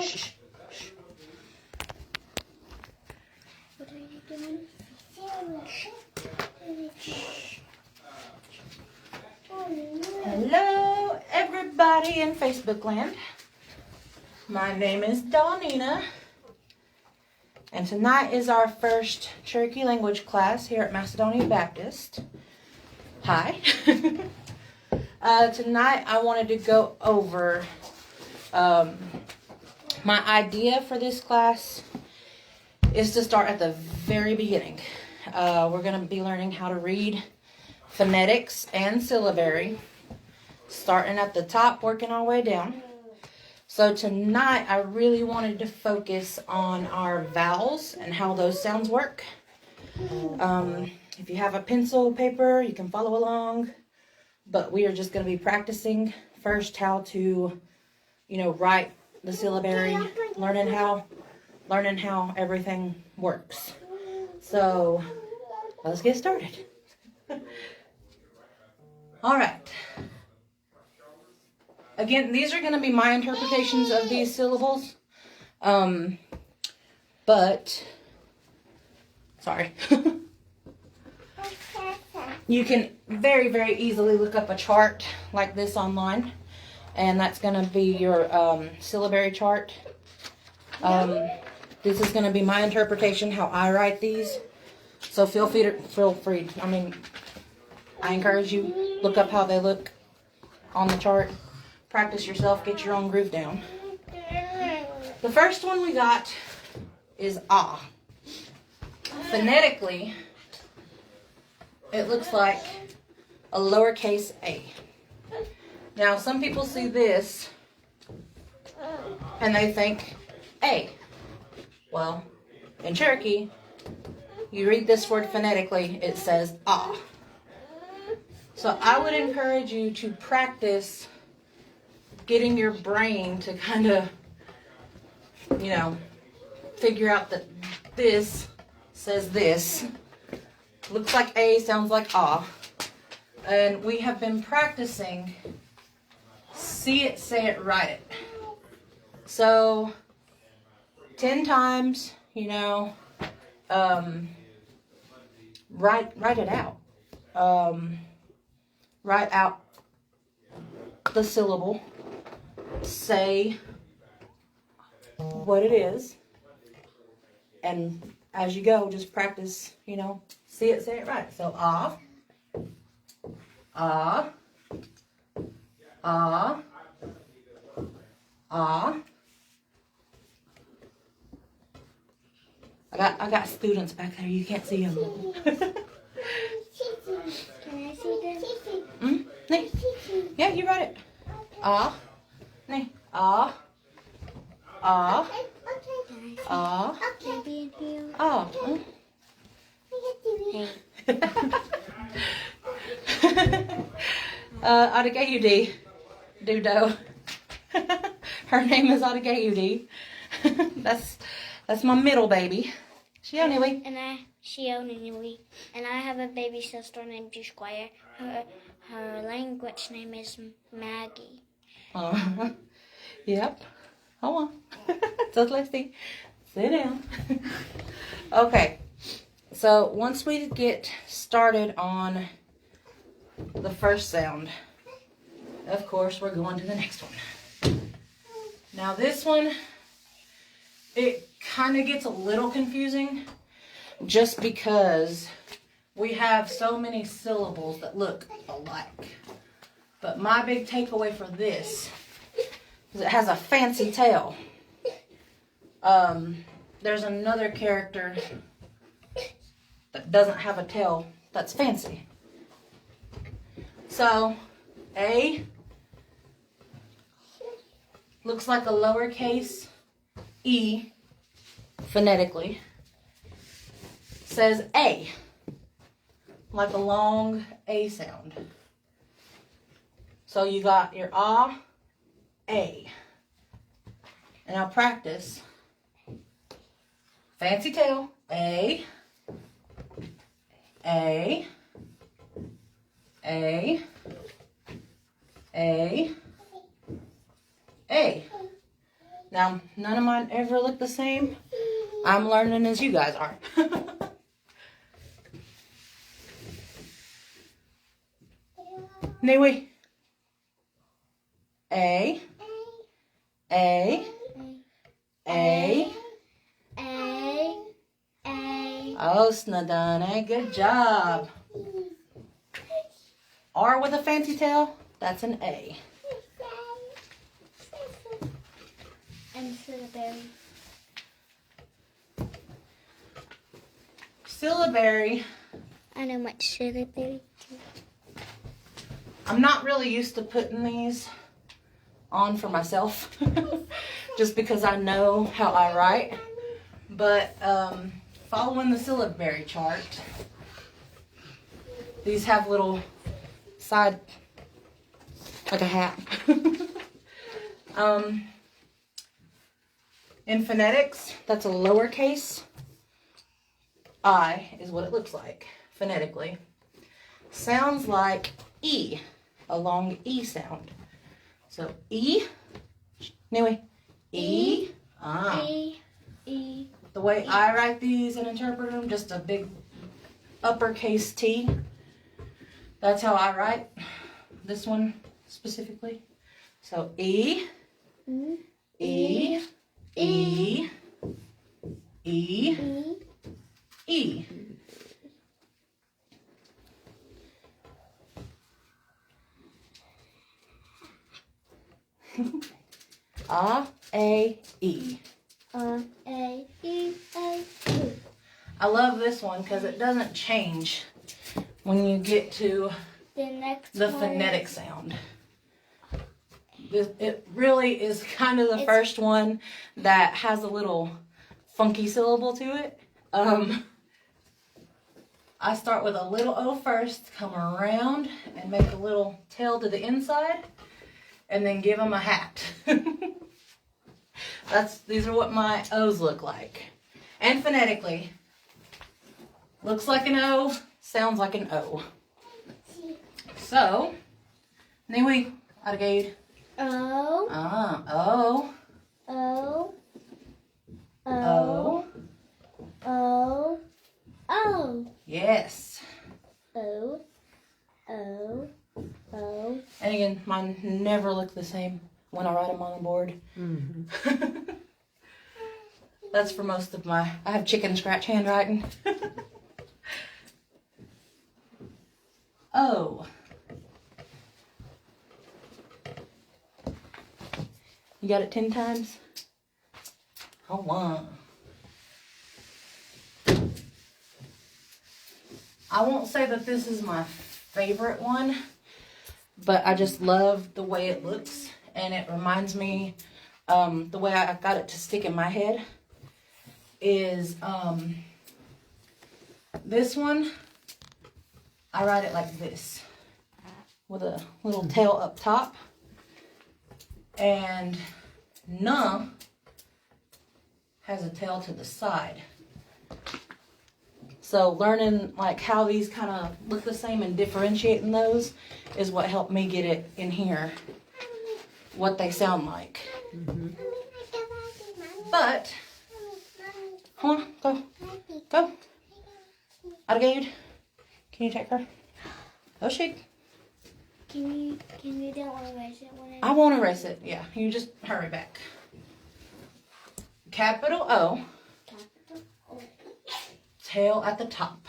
Shh. What are you doing? Hello, everybody in Facebook land. My name is Donina, and tonight is our first Cherokee language class here at Macedonia Baptist. Hi. Tonight I wanted to go over my idea for this class is to start at the very beginning. We're going to be learning how to read phonetics and syllabary, starting at the top, working our way down. So tonight I really wanted to focus on our vowels and how those sounds work. If you have a pencil, paper, you can follow along. But we are just going to be practicing first how to, write the syllabary, learning how everything works. So let's get started. All right. Again, these are going to be my interpretations of these syllables. Sorry. You can very, very easily look up a chart like this online, and that's going to be your syllabary chart. This is going to be my interpretation, how I write these. So feel free. I encourage you, look up how they look on the chart. Practice yourself, get your own groove down. The first one we got is ah. Phonetically, it looks like a lowercase a. Now, some people see this and they think a. Well, in Cherokee, you read this word phonetically, it says ah. So I would encourage you to practice getting your brain to kind of, figure out that this says this. Looks like A, sounds like ah. And we have been practicing see it, say it, write it. So 10 times, write it out. Write out the syllable. Say what it is. And as you go, just practice, see it, say it right. So, ah, ah, ah, ah. I got students back there. You can't see them. Can I see them? Nee. Yeah, you write it. Ah. Nee. Ah. Ah. Ah. Can I be in here? Ah. Adagayudi. Dudo. Her name is Adagayudi. That's my middle baby. Shioniwi. And Shioniwi. And I have a baby sister named Squire. Her language name is Maggie. Yep. Hold on. So let's see. Sit down. Okay. So once we get started on the first sound, of course, we're going to the next one. Now this one, it kind of gets a little confusing just because we have so many syllables that look alike. But my big takeaway for this is it has a fancy tail. There's another character that doesn't have a tail that's fancy. So, A looks like a lowercase e phonetically. Says A, like a long A sound. So you got your ah, A. And now practice. Fancy tail. A. A. A. A. A. Now, none of mine ever look the same. I'm learning as you guys are. Niwi. A. A. A. Oh, Snadane, good job. R with a fancy tail, that's an A. And syllabary. Syllabary. I know much syllabary too. I'm not really used to putting these on for myself just because I know how I write. But following the syllabary chart, these have little side, like a hat. In phonetics, that's a lowercase I is what it looks like phonetically. Sounds like E, a long E sound. So E, anyway, E, E. The way I write these and interpret them, just a big uppercase T. That's how I write this one specifically. So E, E, E, E, E. A, E. I love this one because it doesn't change when you get to the phonetic sound. It really is kind of the first one that has a little funky syllable to it. I start with a little O first, come around and make a little tail to the inside, and then give them a hat. These are what my O's look like. And phonetically, looks like an O, sounds like an O. So, Niwi, Argade. O. O. O. O. O. O. Yes. O. O. O. And again, mine never look the same when I write them on the board. Mm-hmm. That's for most of I have chicken scratch handwriting. O. You got it 10 times? Hold on. I won't say that this is my favorite one, but I just love the way it looks, and it reminds me, the way I got it to stick in my head is this one. I write it like this, with a little tail up top, and N has a tail to the side. So learning like how these kind of look the same and differentiating those is what helped me get it in here, what they sound like. Mm-hmm. But, hold on, go. Argade, can you take her? Oh, shake. Can you don't want to erase it? I won't erase it. Yeah, you just hurry back. Capital O. Tail at the top.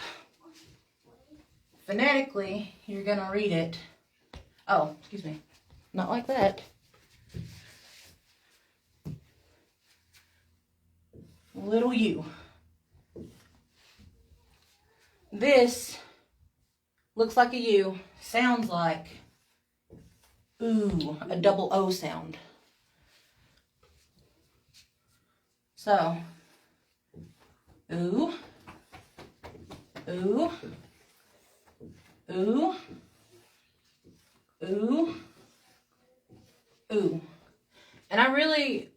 Phonetically, you're going to read it. Oh, excuse me. Not like that. Little U. This looks like a U. Sounds like ooh, a double O sound. So, ooh. Ooh, ooh, ooh, ooh. And I really,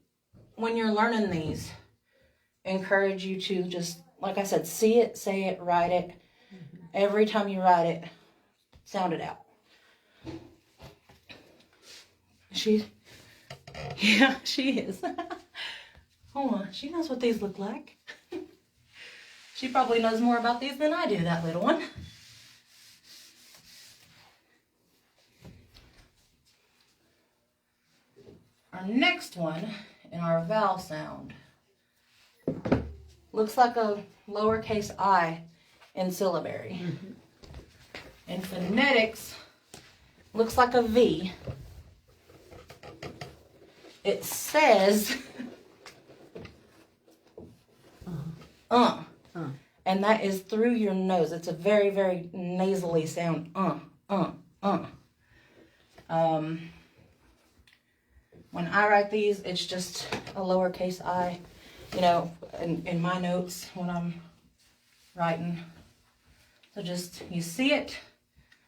when you're learning these, encourage you to just, like I said, see it, say it, write it. Mm-hmm. Every time you write it, sound it out. Yeah, she is. Hold on. She knows what these look like. She probably knows more about these than I do, that little one. Our next one in our vowel sound looks like a lowercase I in syllabary. Mm-hmm. In phonetics, looks like a V. It says and that is through your nose. It's a very, very nasally sound. When I write these, it's just a lowercase I, you know, in my notes when I'm writing. So just, you see it,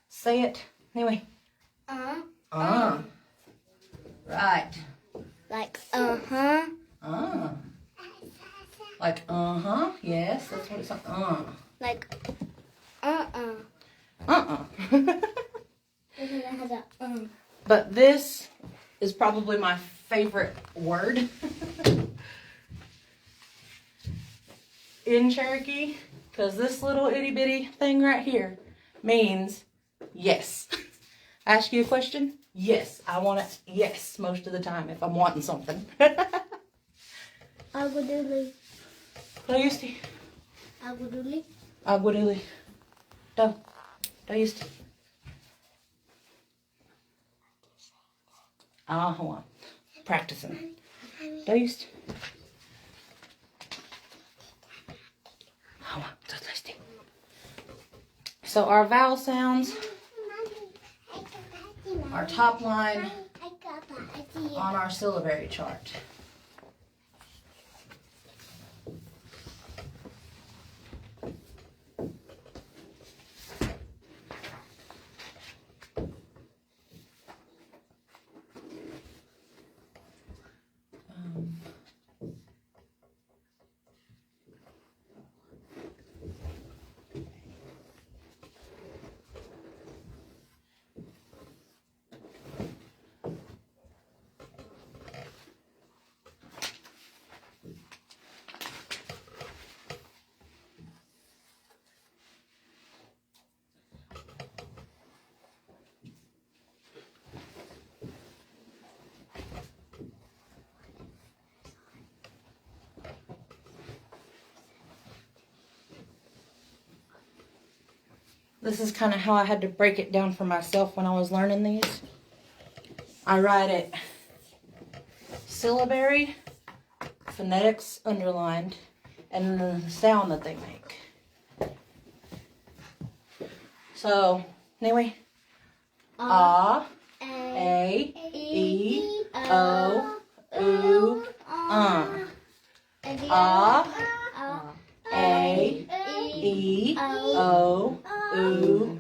say it. Anyway. Right. Like, Like, yes, that's what it's like, Like, Because it has a, But this is probably my favorite word in Cherokee, because this little itty bitty thing right here means yes. Ask you a question? Yes. I want it yes most of the time if I'm wanting something. Agudoodly. Dojusti. Agudoodly. Agudoodly. Dojusti. Hold on. Practicing. Dojusti. Hold on. Dojusti. So our vowel sounds, our top line on our syllabary chart. This is kind of how I had to break it down for myself when I was learning these. I write it syllabary, phonetics underlined, and then the sound that they make. So, anyway, A, E, O, U, A, E, O, U,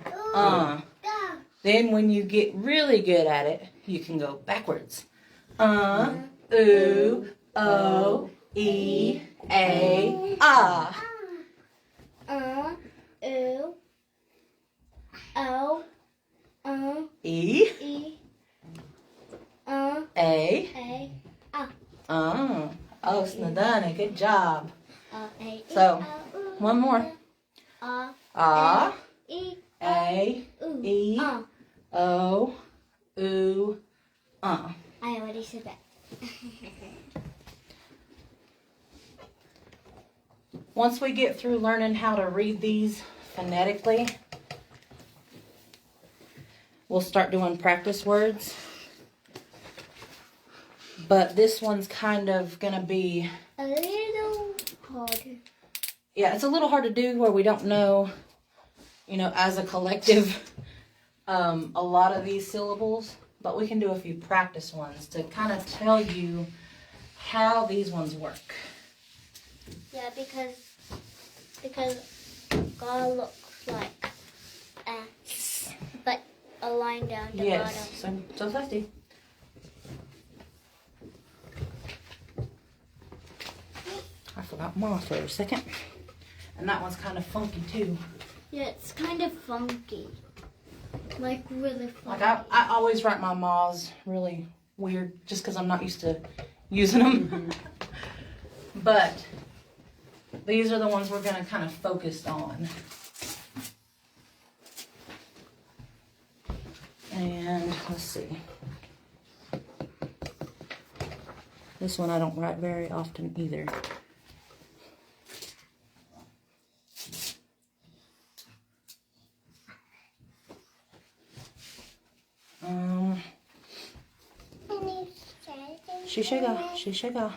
Then when you get really good at it, you can go backwards. U, O, E, A, A. U, O, E, E, A, A, Oh, Snadana, good job. A. So, one more. A, E, A, E, O, U, I already said that. Once we get through learning how to read these phonetically, we'll start doing practice words. But this one's kind of going to be A little harder. Yeah, it's a little hard to do where we don't know, you know, as a collective, a lot of these syllables. But we can do a few practice ones to kind of tell you how these ones work. Yeah, because God looks like but a line down the Yes, bottom. so lefty. I forgot Ma for a second. And that one's kind of funky too. Yeah, it's kind of funky. Like really funky. Like I always write my Ma's really weird just because I'm not used to using them. But these are the ones we're going to kind of focus on. And let's see. This one I don't write very often either. Shishiga.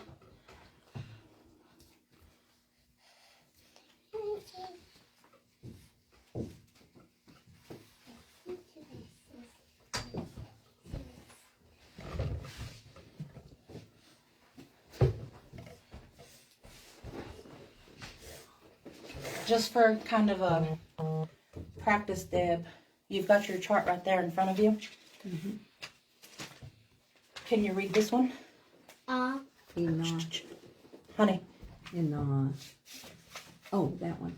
Just for kind of a practice, Deb, you've got your chart right there in front of you. Mm-hmm. Can you read this one? Honey. Oh, that one.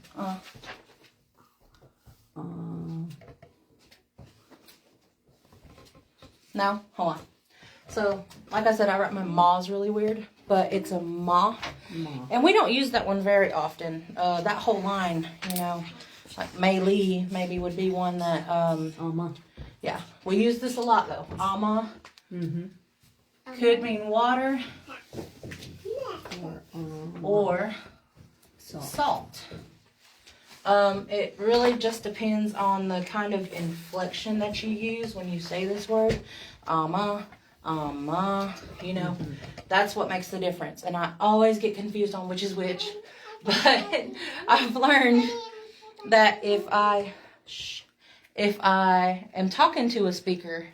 Now, hold on. So, like I said, I write my ma's really weird, but it's a ma. And we don't use that one very often. That whole line, you know, like Mei Li maybe would be one that, Ama. Yeah, we use this a lot though. Ama. Could mean water or salt. It really just depends on the kind of inflection that you use when you say this word. You know, that's what makes the difference. And I always get confused on which is which. But I've learned that if I am talking to a speaker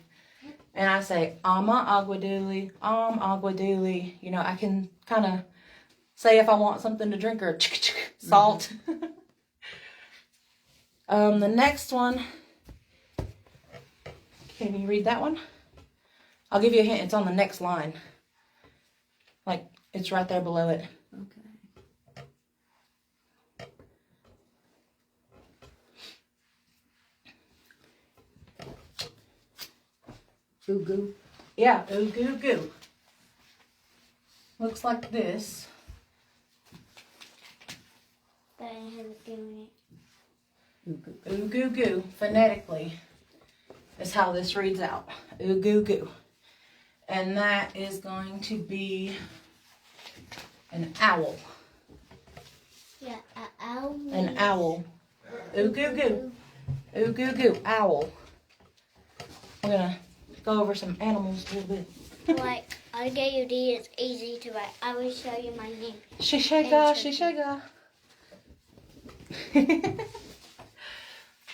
and I say, agua dooley, you know, I can kind of say if I want something to drink or salt. The next one, can you read that one? I'll give you a hint. It's on the next line. Like, it's right there below it. Okay. Ugu. Yeah, ugu. Looks like this. But I haven't doing it. Ugu. Phonetically is how this reads out. Ugu. And that is going to be an owl. Yeah, an owl. An owl. Ugu. Owl. We're going to go over some animals a little bit. Like, I-G-U-D is easy to write. I will show you my name. Shishiga.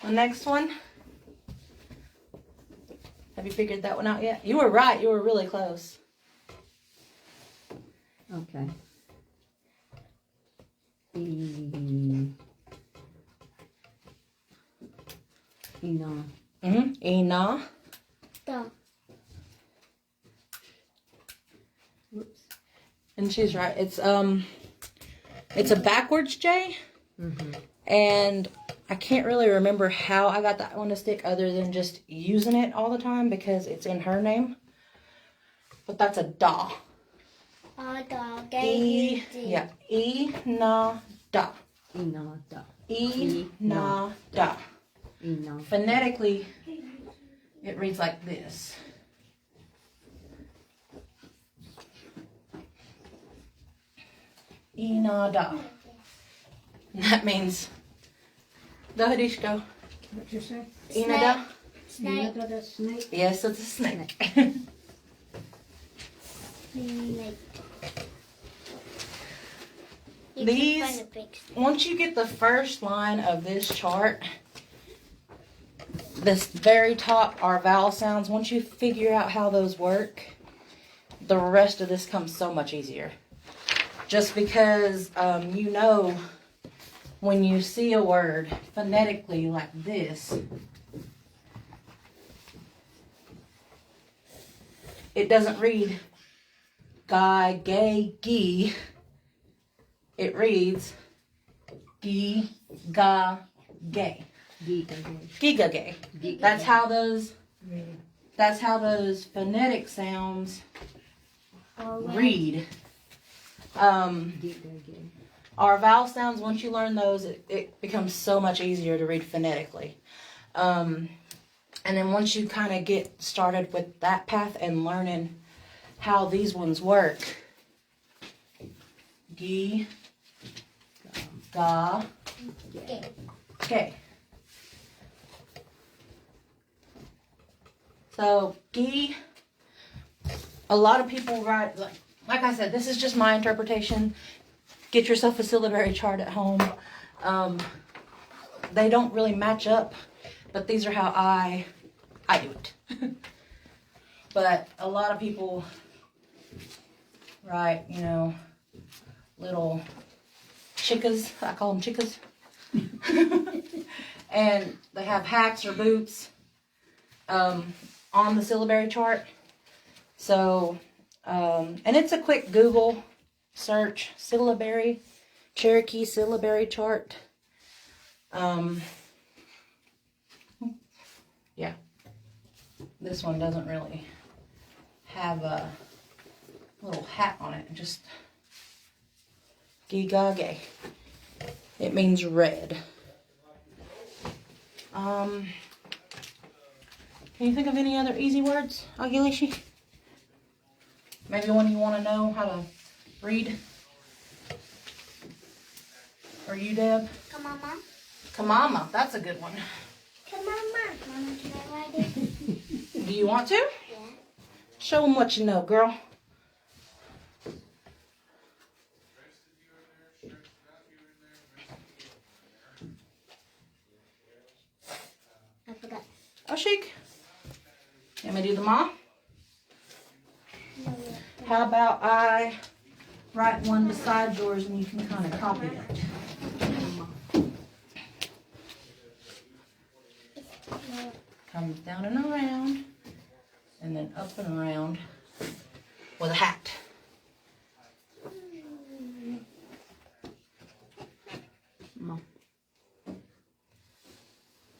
The next one. Have you figured that one out yet? You were right. You were really close. Okay. Ina. Ina. Duh. Whoops. And she's right. It's a backwards J. And I can't really remember how I got that one to stick other than just using it all the time because it's in her name. But that's a da. E, yeah. E-na-da. Ina-da. E-na-da. Ina. Phonetically, it reads like this. E-na-da. And that means... Go, Hadish, go. What'd you say? Inada? Snake. Snake. Yes, it's a snake. Snake. These, once you get the first line of this chart, this very top are vowel sounds. Once you figure out how those work, the rest of this comes so much easier. Just because you know when you see a word phonetically like this, it doesn't read guy, gay, gee. It reads gi, ga, gay. Giga gay. That's how those phonetic sounds read. Our vowel sounds, once you learn those, it becomes so much easier to read phonetically. And then once you kind of get started with that path and learning how these ones work, G, Ga, K. So G, a lot of people write, like I said, this is just my interpretation. Get yourself a syllabary chart at home. They don't really match up, but these are how I do it. But a lot of people write, little chickas. I call them chickas. And they have hacks or boots on the syllabary chart. So, and it's a quick Google search, syllabary, Cherokee syllabary chart. Yeah. This one doesn't really have a little hat on it. Just gigage. It means red. Can you think of any other easy words, Agilishi? Maybe one you want to know how to read? Or you, Deb? Kamama. Kamama, that's a good one. Kamama. Mama, can I write it? Do you want to? Yeah. Show them what you know, girl. I forgot. Oh, chic. Let me do the ma. No, How about I write one beside yours and you can kind of copy it. Comes down and around, and then up and around with a hat.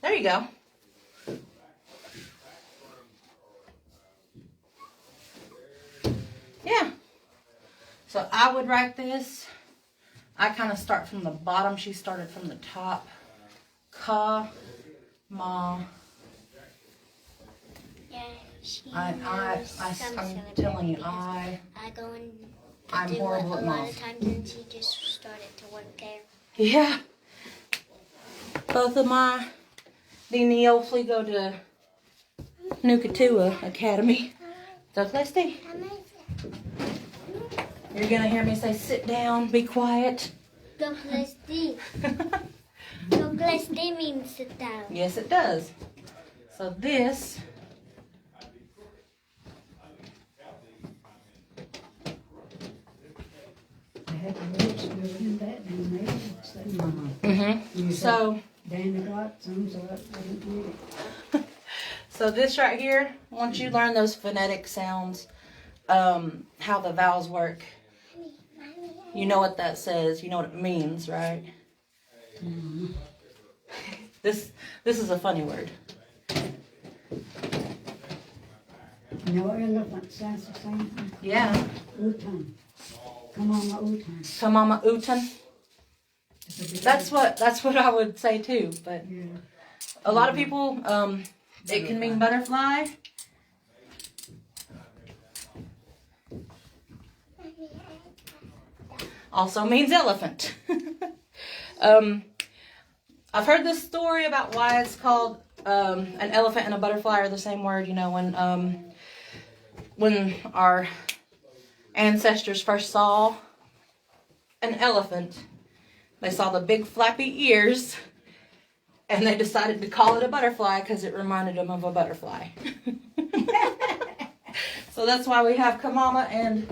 There you go. Yeah. So I would write this. I kind of start from the bottom. She started from the top. Ka, ma. Yeah, she I'm telling you, I'm horrible at a lot math. of times, and she just started to work there. Yeah. Both of my hopefully go to Nukatua Academy. So let's see. You're gonna hear me say, sit down, be quiet. Doklesti. Doklesti means sit down. Yes, it does. So this. I had the words doing that and they didn't say mama. Mm-hmm. So. Dan got some, so I didn't read it. So this right here, once you learn those phonetic sounds, how the vowels work, you know what that says. You know what it means, right? Mm-hmm. This is a funny word. No elephant sounds the same thing. Yeah. Utan. Kamama utan. Kamama utan. That's what I would say too. But Yeah. a lot of people, it can mean butterfly. Also means elephant. I've heard this story about why it's called an elephant and a butterfly are the same word. You know, when our ancestors first saw an elephant, they saw the big flappy ears, and they decided to call it a butterfly because it reminded them of a butterfly. So that's why we have kamama and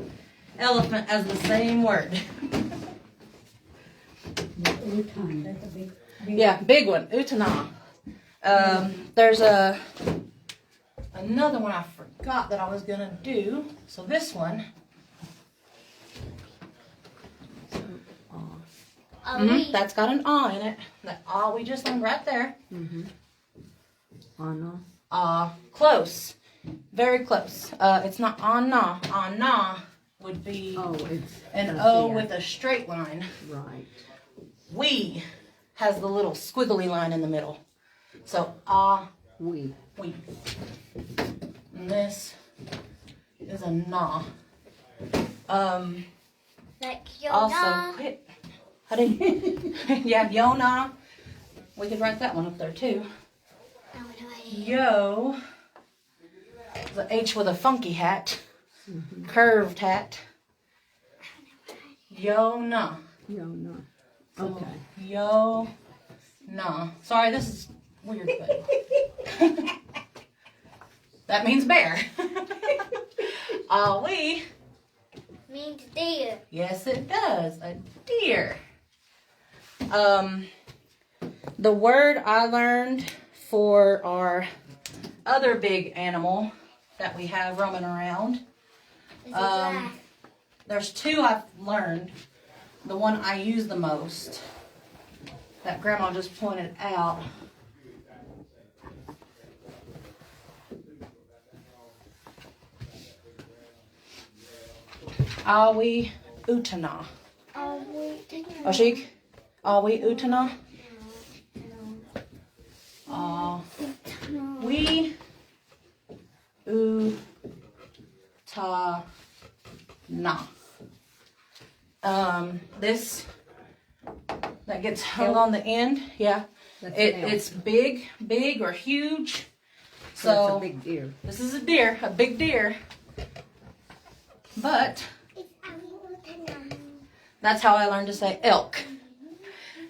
elephant as the same word. Utan, that's a big. Yeah, big one, utana. There's another one I forgot that I was gonna do. So this one. That's got an ah in it. That ah we just learned right there. Anna. Close. Very close. It's not anna. Anna would be Oh, it's an up O there. with a straight line. Right. We has the little squiggly line in the middle. So We. we. And this is a na. Like your Also, dog. how did yeah, Yona. We could write that one up there too. No, no idea. Yo. The H with a funky hat. Curved hat. Yona. Yo, no. So, Okay. Yo. Nah. Sorry, this is weird, but that means bear. We. Means deer. Yes, it does. A deer. The word I learned for our other big animal that we have roaming around. Is a giraffe. There's two I've learned. The one I use the most that Grandma just pointed out. Awi Utana. Oh, wait. Oshik? Awi Utana? We Utana. This that gets hung on the end, yeah. That's an elk. It's big or huge. So it's So a big deer. this is a deer, a big deer. But that's how I learned to say elk.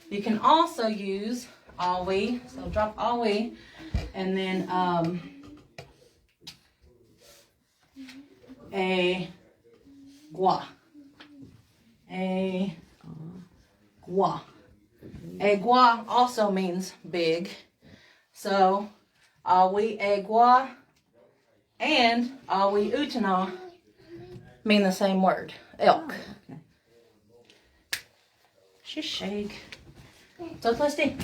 You can also use awi, so drop awi, and then a gua. A gua. A gua also means big. So awi a gua and awi utana mean the same word, elk. Okay. Just shake. So Felicity,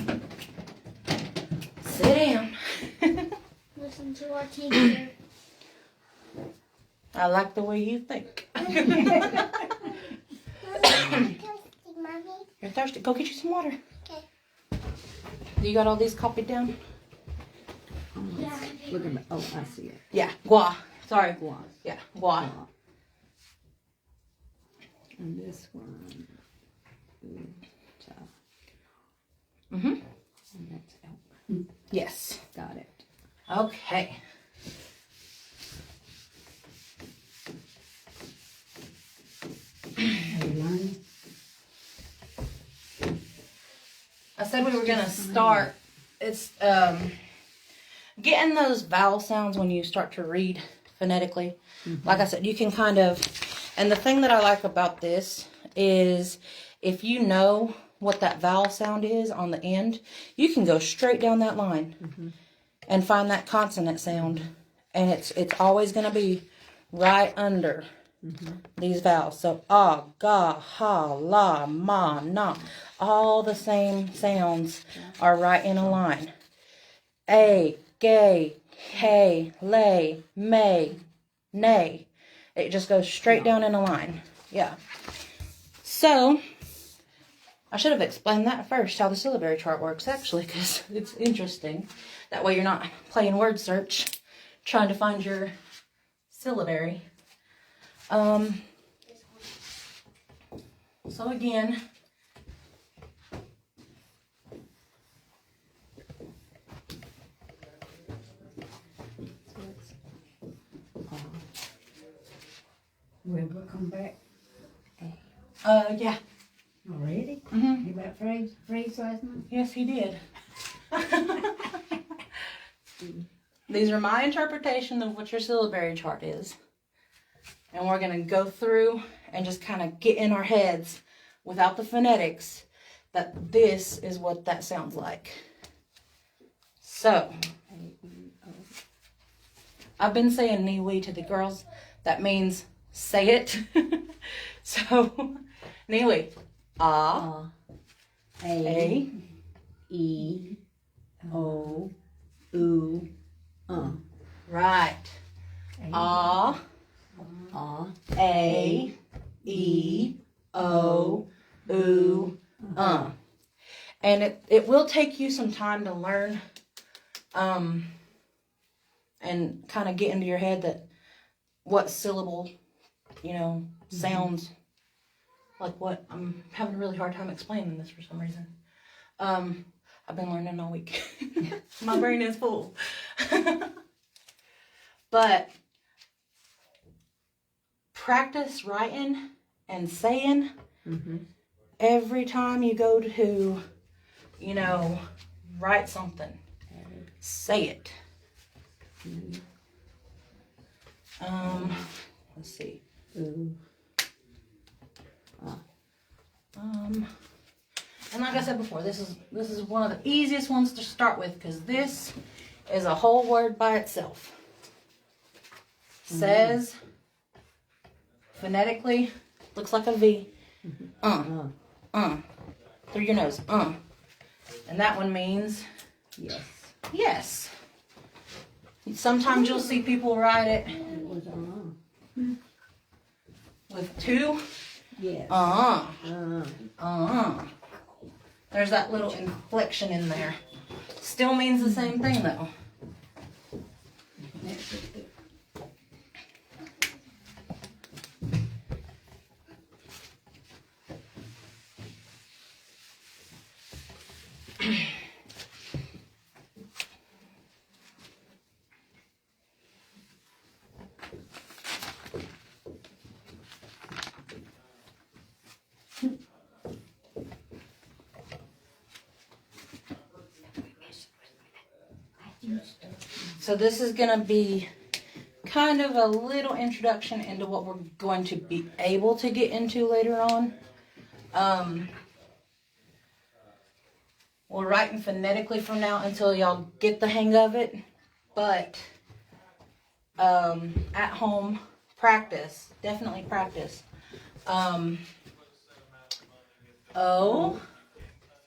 sit down. Listen to our teacher. I like the way you think. You're thirsty. Go get you some water. Okay. You got all these copied down? Yeah. Look at me. Oh, I see it. Yeah, gua. Sorry. Guas. Yeah, gua. And this one. Uta. Mm-hmm. And that's elk. Yes. Got it. Okay. Are you learning? I said we were gonna start. It's getting those vowel sounds when you start to read phonetically. Like I said, you can kind of, and the thing that I like about this is if you know what that vowel sound is on the end, you can go straight down that line and find that consonant sound, and it's always gonna be right under these vowels. So ga, ha, la, ma, na, all the same sounds are right in a line. A, gay, hey, lay, may, nay. It just goes straight down in a line. Yeah. So I should have explained that first, how the syllabary chart works, actually, because it's interesting. That way you're not playing word search, trying to find your syllabary. So again, Will we come back yeah. already? Mm-hmm. You about phrase last night? Yes, he did. These are my interpretation of what your syllabary chart is. And we're going to go through and just kind of get in our heads without the phonetics that this is what that sounds like. So, I've been saying niwi to the girls. That means say it. So, niwi. Ah. A. E. O. U. Right. Ah. A, E, O, U, And it will take you some time to learn and kind of get into your head that what syllable, sounds like what. I'm having a really hard time explaining this for some reason. I've been learning all week. My brain is full. But practice writing and saying every time you go to, write something. Say it. Let's see. And like I said before, this is one of the easiest ones to start with because this is a whole word by itself. Says, phonetically, looks like a V. Through your nose. And that one means Yes. yes. Sometimes you'll see people write it with two. Yes. There's that little inflection in there. Still means the same thing though. So this is going to be kind of a little introduction into what we're going to be able to get into later on. We're writing phonetically from now until y'all get the hang of it. But at home, practice. Definitely practice. O.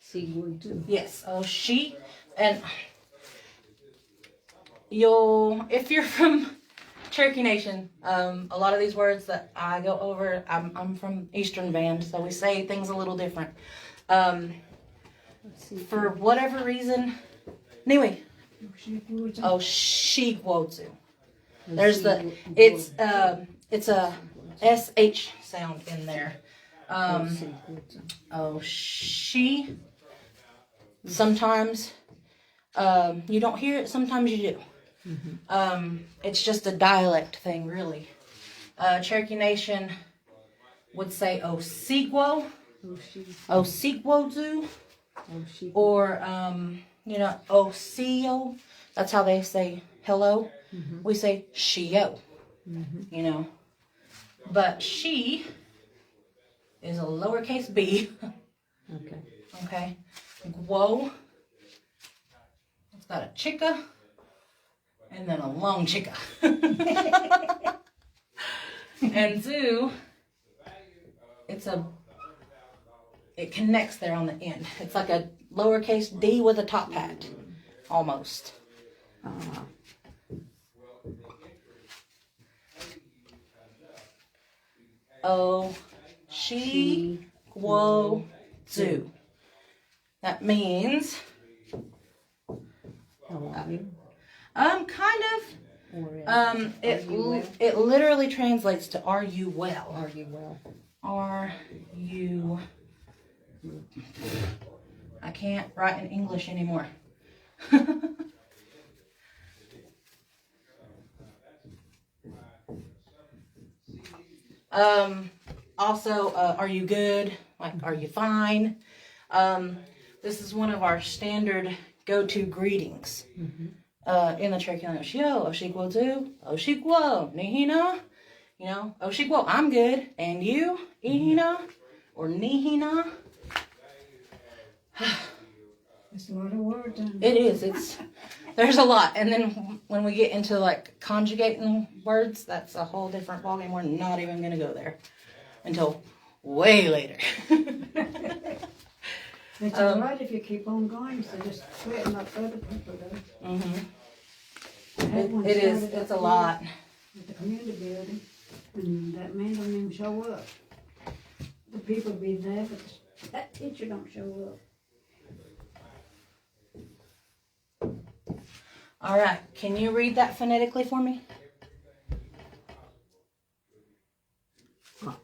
C word too. Yes. Oh, she. And if you're from Cherokee Nation, a lot of these words that I go over, I'm from Eastern Band, so we say things a little different. For whatever reason, anyway. Oh, shigwozu. There's it's a SH sound in there. She. Sometimes you don't hear it, sometimes you do. It's just a dialect thing, really. Cherokee Nation would say Osigwo, Osigwozu, or Osio. That's how they say hello. We say Shio, But she is a lowercase b. Okay. Guo. It's got a chicka. And then a long chicka. And zoo, it connects there on the end. It's like a lowercase d with a top hat. Almost. Oh, she, guo, zoo. That means kind of. It literally translates to "Are you well?" Are you well? Are you? I can't write in English anymore. Also, are you good? Like, are you fine? This is one of our standard go-to greetings. In the Cherokee language. Yo, Oshikwo too. Oshikwo, Nihina. Oshikwo, I'm good. And you, Ihina, or Nihina. It's a lot of words. It is. There's a lot. And then when we get into like conjugating words, that's a whole different ballgame. We're not even going to go there until way later. It's all right if you keep on going, so just sweating up other people though. It is. It's a lot. At the community building. And that man don't even show up. The people be there, but that teacher don't show up. All right. Can you read that phonetically for me?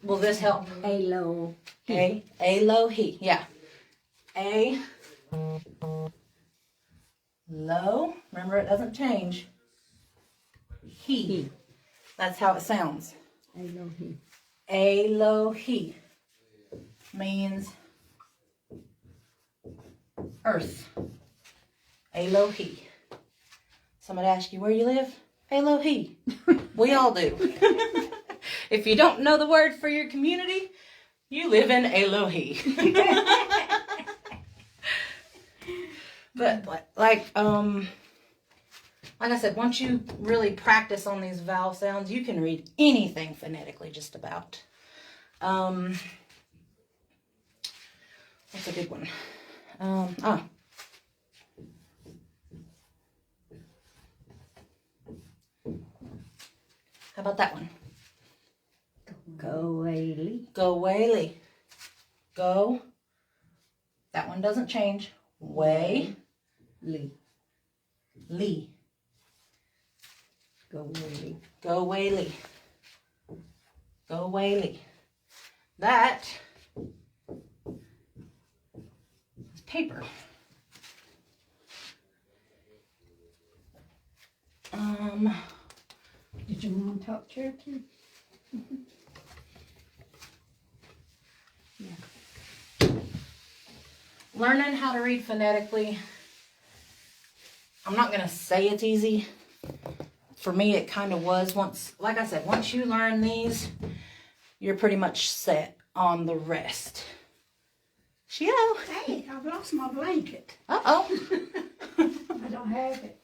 Will this help? Alo. Alohi. Yeah. A. Low. Remember, it doesn't change. He. That's how it sounds. Alohi. Alohi means earth. Alohi. Somebody asks you where you live? Alohi. We all do. If you don't know the word for your community, you live in Alohi. But like I said, once you really practice on these vowel sounds, you can read anything phonetically, just about. What's a good one? How about that one? Go Ailey. Go Whaley. Go. That one doesn't change. Way. Lee. Lee. Go Ailey. Go Whaley. Go Whaley. That is paper. Did your mom talk Cherokee? Learning how to read phonetically, I'm not going to say it's easy. For me, it kind of was. Like I said, once you learn these, you're pretty much set on the rest. Shio. Hey, I've lost my blanket. Uh-oh. I don't have it.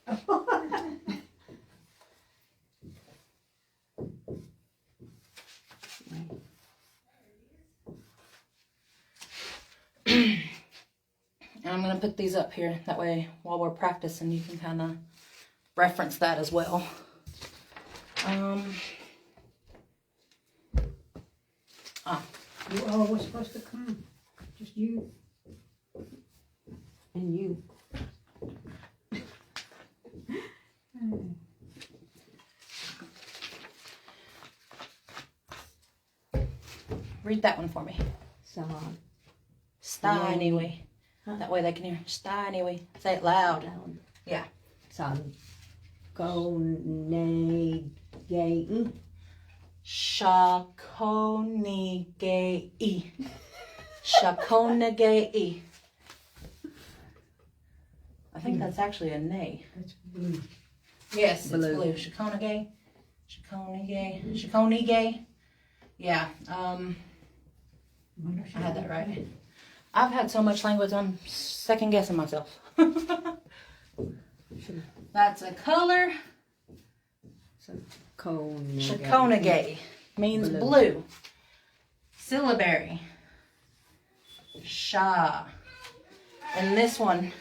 And I'm going to put these up here. That way, while we're practicing, you can kind of reference that as well. You all were supposed to come. Just you. And you. Read that one for me. Sod. Sty anyway. That way they can hear. Sty anyway. Say it loud. Yeah. Sod. Go ne gay. Shakonigei. Shakonigei. I think that's actually a nay. That's blue. Yes, Blue. it's blue. Shakonigei. Shakonigei. Shakonigei. Yeah. I had that right. I've had so much language, I'm second guessing myself. That's a color. Shakonigei means blue. Syllabary. Sha. And this one,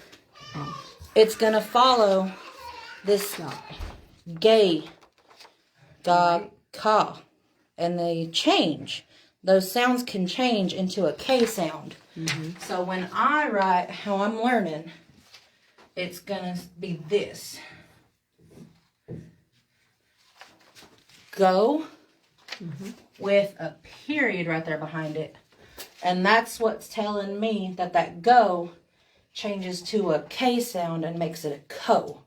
it's going to follow this gay. Ga, ka. And they change. Those sounds can change into a K sound. Mm-hmm. So when I write how I'm learning, it's going to be this. Go with a period right there behind it. And that's what's telling me that go changes to a K sound and makes it a ko.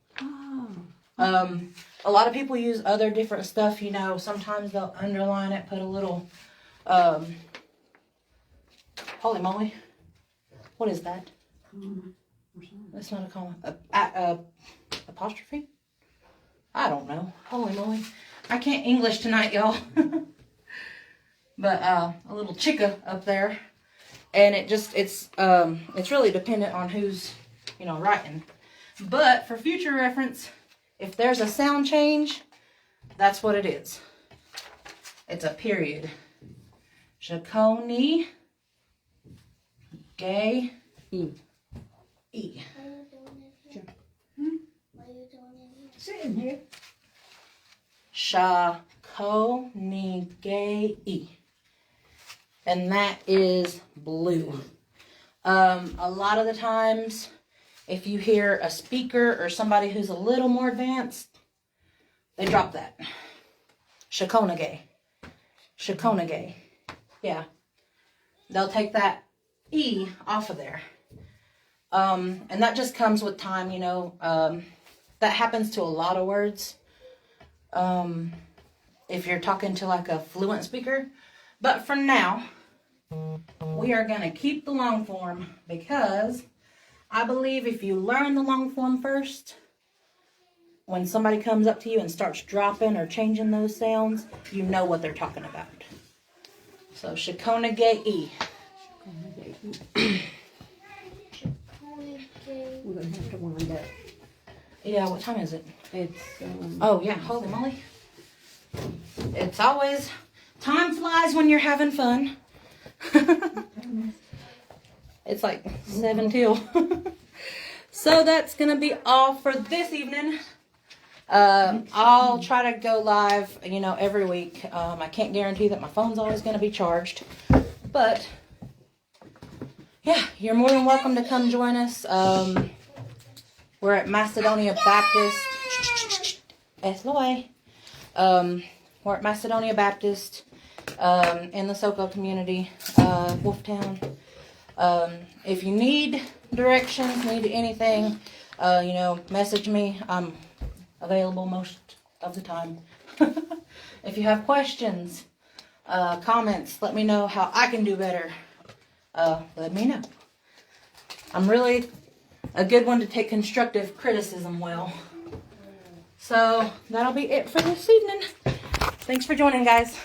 Oh. A lot of people use other different stuff, you know. Sometimes they'll underline it, put a little, holy moly. What is that? That's not a comma. Apostrophe? I don't know. Holy moly. I can't English tonight, y'all. But a little chicka up there. And it's really dependent on who's, writing. But for future reference, if there's a sound change, that's what it is. It's a period. Shakoni, gay, E. Why are you doing it here? Why are you doing it here? Sitting here. Shakoni. Cherokee. And that is blue. A lot of the times, if you hear a speaker or somebody who's a little more advanced, they drop that. Cherokee. Yeah. They'll take that E off of there. And that just comes with time, you know. That happens to a lot of words. If you're talking to like a fluent speaker. But for now, we are going to keep the long form because I believe if you learn the long form first, when somebody comes up to you and starts dropping or changing those sounds, you know what they're talking about. So, Cherokee. We're going to have to wind up. Yeah, what time is it? It's, Oh, yeah, holy moly. It's always, time flies when you're having fun. It's like 7 till. So that's going to be all for this evening. I'll try to go live, you know, every week. I can't guarantee that my phone's always going to be charged. But, yeah, you're more than welcome to come join us. We're at Macedonia Baptist. Eloy. We're at Macedonia Baptist in the SoCo community, Wolftown. If you need directions, need anything, you know, message me. I'm available most of the time. If you have questions, comments, let me know how I can do better. Let me know. I'm really a good one to take constructive criticism well. So that'll be it for this evening. Thanks for joining, guys.